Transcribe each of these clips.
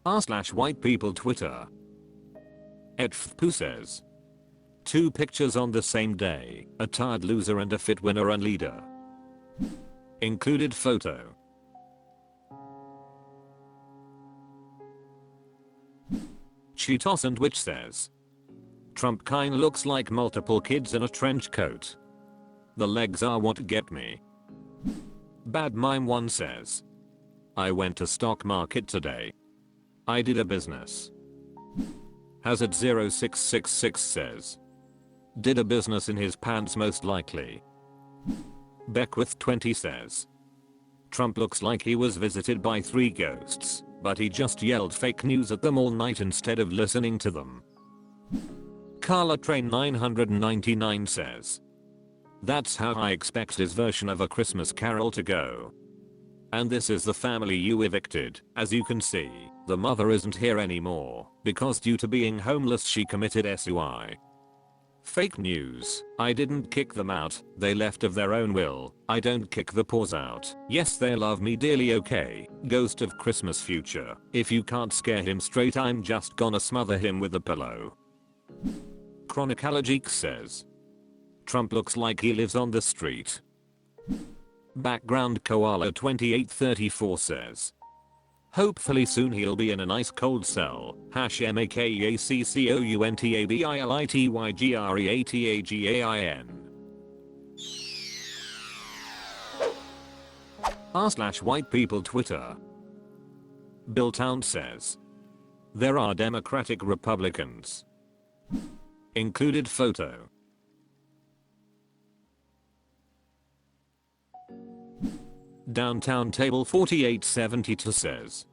r/white people Twitter. Etfpoo says. 2 pictures on the same day, a tired loser and a fit winner and leader. Included photo. Cheetos and Witch says. Trump kinda looks like multiple kids in a trench coat. The legs are what get me. Bad Mime 1 says. I went to stock market today. I did a business. Hazard 0666 says. Did a business in his pants most likely. Beckwith 20 says. Trump looks like he was visited by 3 ghosts, but he just yelled fake news at them all night instead of listening to them. Carla Train 999 says. That's how I expect his version of A Christmas Carol to go. And this is the family you evicted. As you can see, the mother isn't here anymore because due to being homeless she committed SUI. Fake news. I didn't kick them out, they left of their own will. I don't kick the paws out. Yes, they love me dearly, okay. Ghost of Christmas future. If you can't scare him straight, I'm just gonna smother him with a pillow. Chronicologeek says. Trump looks like he lives on the street. Background Koala 2834 says. Hopefully soon he'll be in an ice cold cell. #MAKACCOUNTABILITYGREATAGAIN. r/white people Twitter. Bill Town says. There are Democratic Republicans. Included photo. Downtown Table 4872 says.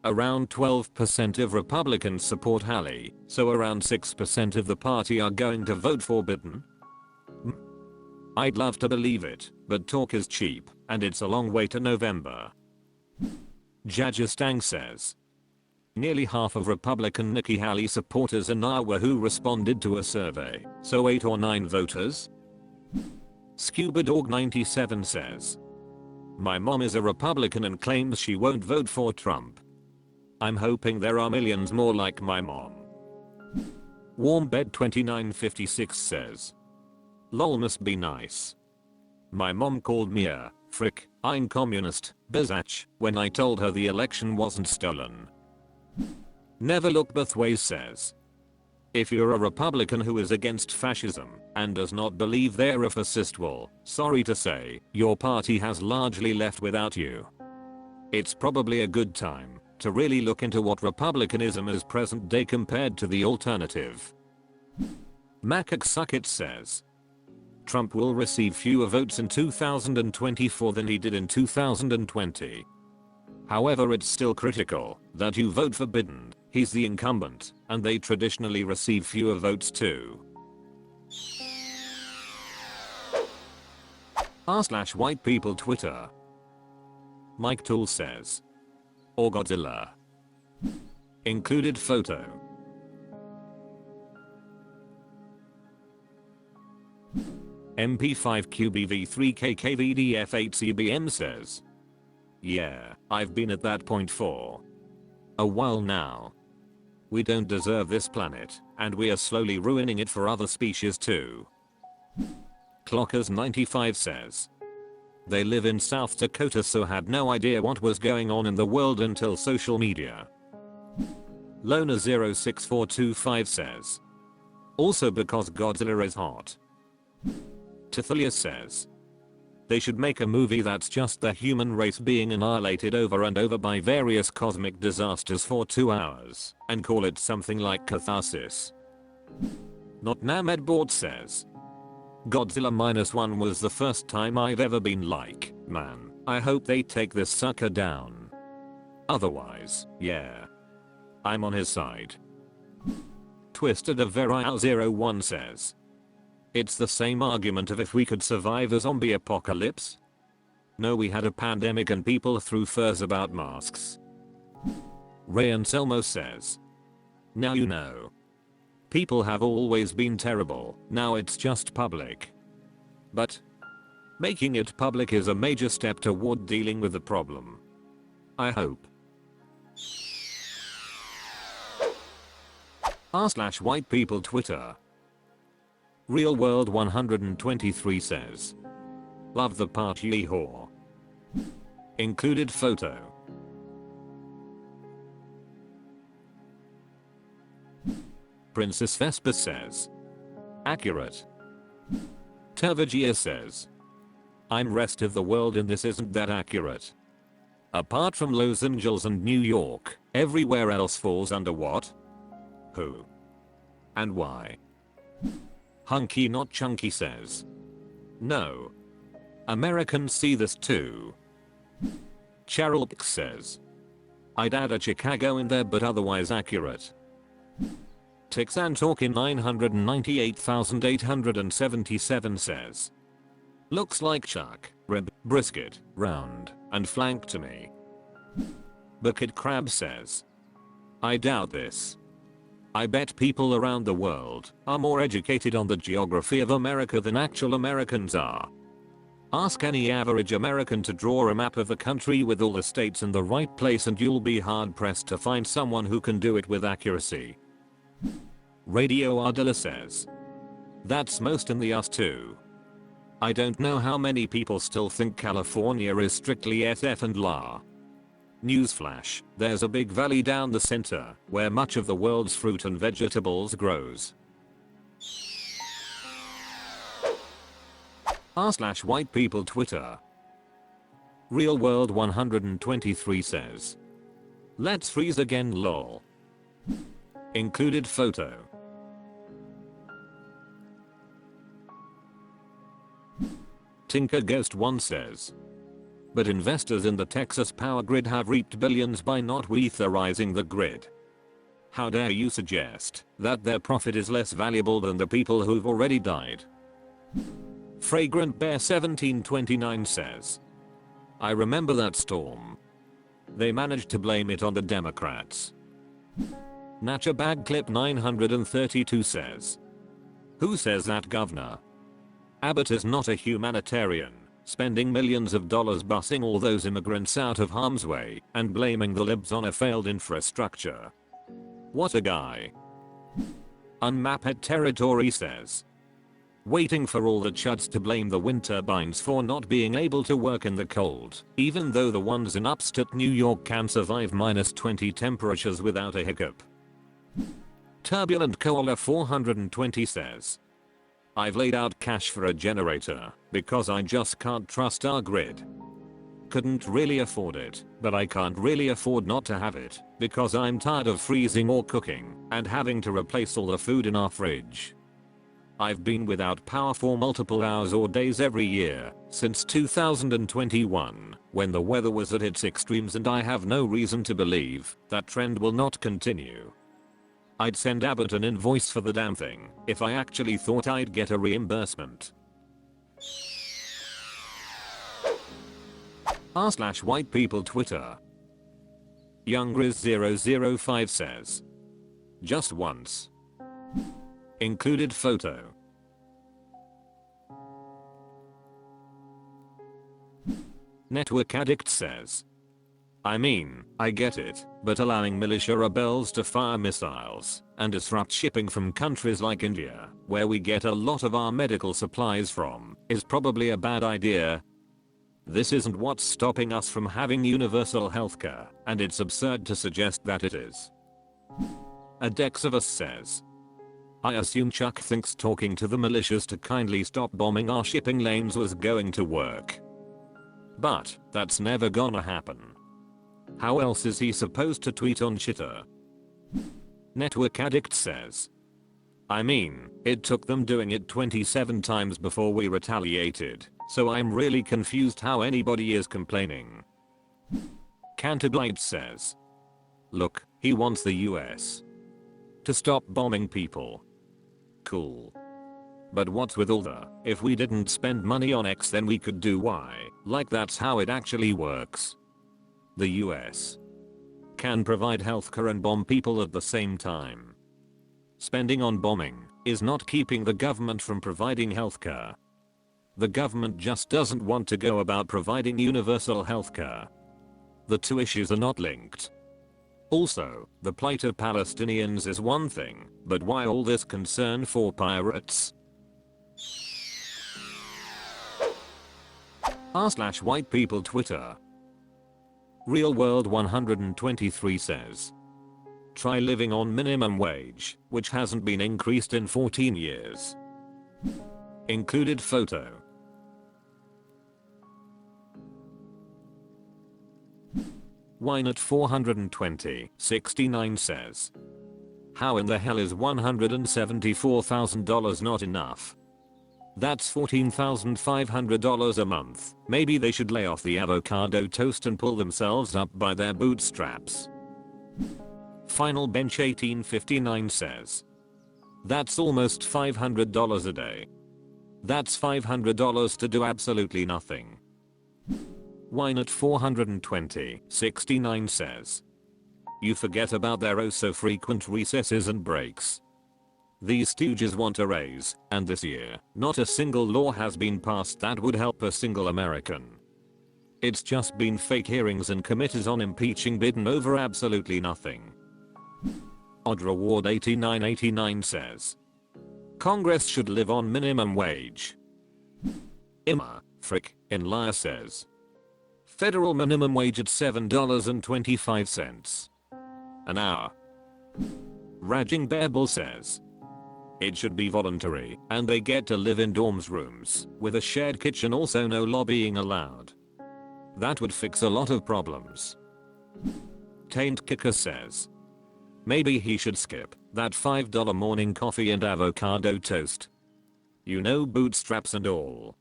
Around 12% of Republicans support Hallie, so around 6% of the party are going to vote for Biden? I'd love to believe it, but talk is cheap, and it's a long way to November. Jajastang says. Nearly half of Republican Nikki Haley supporters in Iowa who responded to a survey, so 8 or 9 voters? Scuba Dog 97 says. My mom is a Republican and claims she won't vote for Trump. I'm hoping there are millions more like my mom. Warmbed 2956 says. Lol, must be nice. My mom called me a frick, I'm communist, biatch, when I told her the election wasn't stolen. Never Look Both Ways says. If you're a Republican who is against fascism and does not believe they're a fascist, well, sorry to say, your party has largely left without you. It's probably a good time to really look into what Republicanism is present day compared to the alternative. Macacsuckit says. Trump will receive fewer votes in 2024 than he did in 2020. However, it's still critical that you vote for Biden. He's the incumbent, and they traditionally receive fewer votes too. r/white people Twitter. Mike Tool says. Or Godzilla. Included photo. MP5QBV3KKVDF8CBM says. Yeah, I've been at that point for a while now. We don't deserve this planet, and we are slowly ruining it for other species too. Clockers95 says. They live in South Dakota, so had no idea what was going on in the world until social media. Loner06425 says. Also because Godzilla is hot. Tithelius says. They should make a movie that's just the human race being annihilated over and over by various cosmic disasters for 2 hours, and call it something like Catharsis. Not Namedboard says. Godzilla -1 was the first time I've ever been like, man, I hope they take this sucker down. Otherwise, yeah, I'm on his side. Twisted of Verio01 says. It's the same argument of if we could survive a zombie apocalypse. No, we had a pandemic and people threw furs about masks. Ray Anselmo says. Now you know. People have always been terrible, now it's just public. But making it public is a major step toward dealing with the problem. I hope. r/white people Twitter. Real World 123 says. Love the part yee-haw. Included photo. Princess Vespa says. Accurate. Tervagia says. I'm rest of the world and this isn't that accurate. Apart from Los Angeles and New York, everywhere else falls under what? Who? And why? Hunky not chunky says. No. Americans see this too. Charles says. I'd add a Chicago in there but otherwise accurate. Tixan Talkin 998,877 says. Looks like chuck, rib, brisket, round, and flank to me. Bucket Crab says. I doubt this. I bet people around the world are more educated on the geography of America than actual Americans are. Ask any average American to draw a map of the country with all the states in the right place and you'll be hard pressed to find someone who can do it with accuracy. Radio Ardilla says. That's most in the us too. I don't know how many people still think California is strictly SF and la. Newsflash, there's a big valley down the center where much of the world's fruit and vegetables grows. r/white people Twitter. Real World 123 says. Let's freeze again lol. Included photo. Tinker Ghost 1 says. But investors in the Texas power grid have reaped billions by not weatherizing the grid. How dare you suggest that their profit is less valuable than the people who've already died? Fragrant Bear 1729 says. I remember that storm. They managed to blame it on the Democrats. Nacha Bag Clip 932 says. Who says that, governor? Abbott is not a humanitarian, spending millions of dollars busing all those immigrants out of harm's way and blaming the libs on a failed infrastructure. What a guy. Unmapped Territory says. Waiting for all the chuds to blame the wind turbines for not being able to work in the cold, even though the ones in upstate New York can survive -20 temperatures without a hiccup. Turbulent Koala 420 says. I've laid out cash for a generator because I just can't trust our grid. Couldn't really afford it, but I can't really afford not to have it because I'm tired of freezing or cooking and having to replace all the food in our fridge. I've been without power for multiple hours or days every year since 2021 when the weather was at its extremes and I have no reason to believe that trend will not continue. I'd send Abbott an invoice for the damn thing if I actually thought I'd get a reimbursement. r/white people Twitter. YoungGriz005 says. Just once. Included photo. Network Addict says. I mean, I get it, but allowing militia rebels to fire missiles and disrupt shipping from countries like India, where we get a lot of our medical supplies from, is probably a bad idea. This isn't what's stopping us from having universal healthcare, and it's absurd to suggest that it is. Adexavus says. I assume Chuck thinks talking to the militias to kindly stop bombing our shipping lanes was going to work. But that's never gonna happen. How else is he supposed to tweet on Twitter? Network Addict says. I mean, it took them doing it 27 times before we retaliated, so I'm really confused how anybody is complaining. Canterblight says. Look, he wants the US to stop bombing people. Cool. But what's with all the, if we didn't spend money on X then we could do Y, like that's how it actually works. The US can provide healthcare and bomb people at the same time. Spending on bombing is not keeping the government from providing healthcare. The government just doesn't want to go about providing universal healthcare. The two issues are not linked. Also, the plight of Palestinians is one thing, but why all this concern for pirates? r/white people Twitter. Real World 123 says, try living on minimum wage, which hasn't been increased in 14 years. Included photo. Wynot 42069 says, how in the hell is $174,000 not enough? That's $14,500 a month. Maybe they should lay off the avocado toast and pull themselves up by their bootstraps. Final Bench 1859 says, that's almost $500 a day. That's $500 to do absolutely nothing. Wynot 42069 says, you forget about their oh so frequent recesses and breaks. These stooges want a raise, and this year, not a single law has been passed that would help a single American. It's just been fake hearings and committees on impeaching Biden over absolutely nothing. Odd Reward 8989 says, Congress should live on minimum wage. Imma, frick, in Liar says, federal minimum wage at $7.25 an hour. Raging Bearable says, it should be voluntary, and they get to live in dorms rooms, with a shared kitchen, also no lobbying allowed. That would fix a lot of problems. Taint Kicker says, maybe he should skip that $5 morning coffee and avocado toast. You know, bootstraps and all.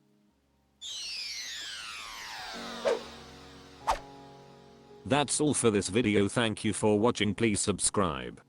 That's all for this video. Thank you for watching. Please subscribe.